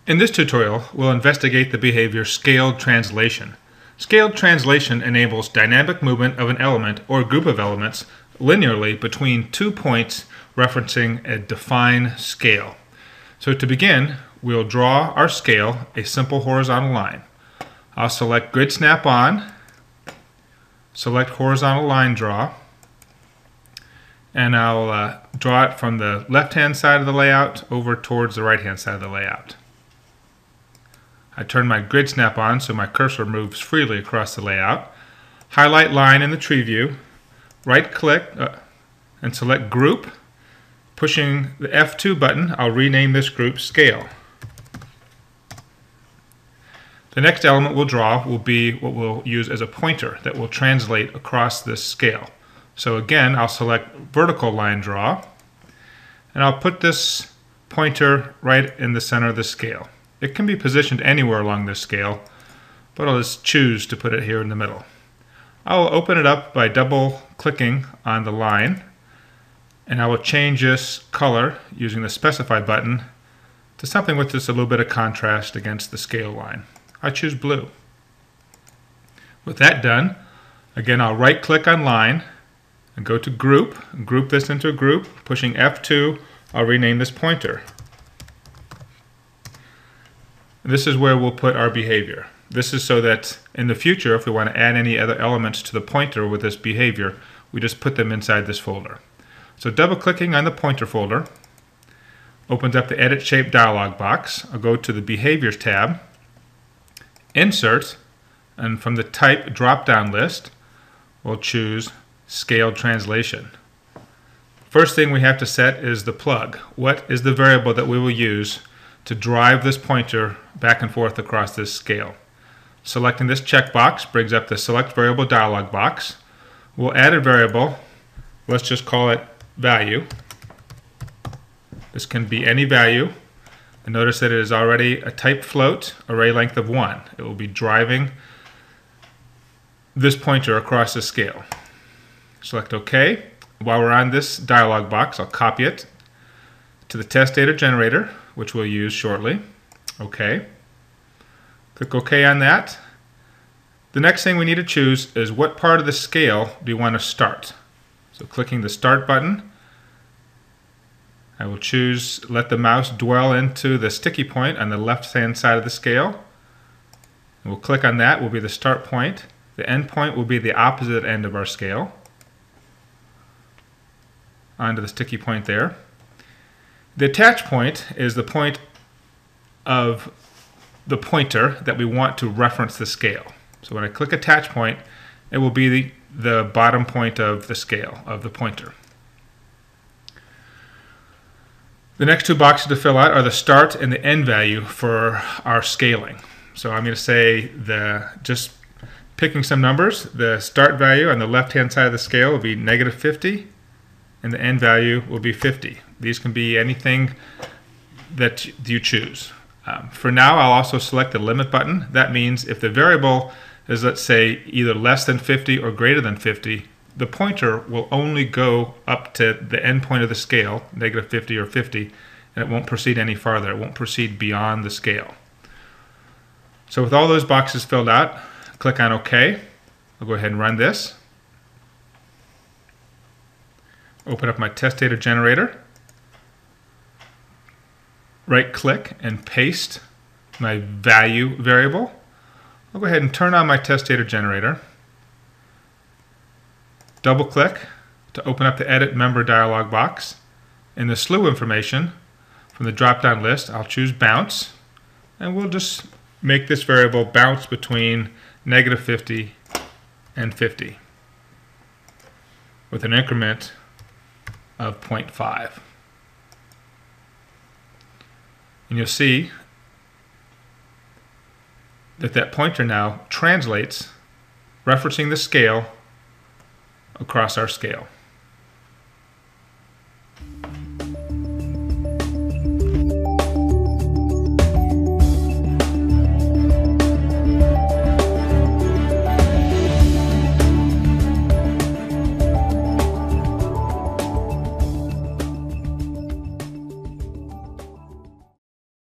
In this tutorial, we'll investigate the behavior scaled translation. Scaled translation enables dynamic movement of an element or group of elements linearly between 2 points referencing a defined scale. So to begin, we'll draw our scale, a simple horizontal line. I'll select Grid Snap On, select Horizontal Line Draw, and I'll draw it from the left-hand side of the layout over towards the right-hand side of the layout. I turn my grid snap on so my cursor moves freely across the layout. Highlight line in the tree view, right click and select group. Pushing the F2 button, I'll rename this group scale. The next element we'll draw will be what we'll use as a pointer that will translate across this scale. So again, I'll select vertical line draw, and I'll put this pointer right in the center of the scale. It can be positioned anywhere along this scale, but I'll just choose to put it here in the middle. I'll open it up by double clicking on the line, and I will change this color using the specify button to something with just a little bit of contrast against the scale line. I choose blue. With that done, again I'll right click on line and go to group, and group this into a group. Pushing F2, I'll rename this pointer. This is where we'll put our behavior. This is so that in the future, if we want to add any other elements to the pointer with this behavior, we just put them inside this folder. So double clicking on the pointer folder opens up the Edit Shape dialog box. I'll go to the Behaviors tab, Insert, and from the Type drop-down list, we'll choose Scaled Translation. First thing we have to set is the plug. What is the variable that we will use to drive this pointer back and forth across this scale? Selecting this checkbox brings up the Select Variable dialog box. We'll add a variable. Let's just call it value. This can be any value. And notice that it is already a type float, array length of 1. It will be driving this pointer across the scale. Select OK. While we're on this dialog box, I'll copy it to the test data generator, which we'll use shortly. OK. Click OK on that. The next thing we need to choose is what part of the scale do you want to start. So clicking the Start button, I will choose let the mouse dwell into the sticky point on the left-hand side of the scale. And we'll click on that, will be the start point. The end point will be the opposite end of our scale. Onto the sticky point there. The attach point is the point of the pointer that we want to reference the scale. So when I click attach point, it will be the bottom point of the scale, of the pointer. The next two boxes to fill out are the start and the end value for our scaling. So I'm going to say just picking some numbers, the start value on the left-hand side of the scale will be -50, and the end value will be 50. These can be anything that you choose. For now, I'll also select the limit button. That means if the variable is, let's say, either less than 50 or greater than 50, the pointer will only go up to the end point of the scale, -50 or 50, and it won't proceed any farther. It won't proceed beyond the scale. So with all those boxes filled out, click on OK. I'll go ahead and run this. Open up my test data generator. Right click and paste my value variable. I'll go ahead and turn on my test data generator. Double click to open up the Edit Member dialog box. In the slew information from the drop-down list, I'll choose bounce, and we'll just make this variable bounce between -50 and 50 with an increment of 0.5. And you'll see that pointer now translates, referencing the scale across our scale.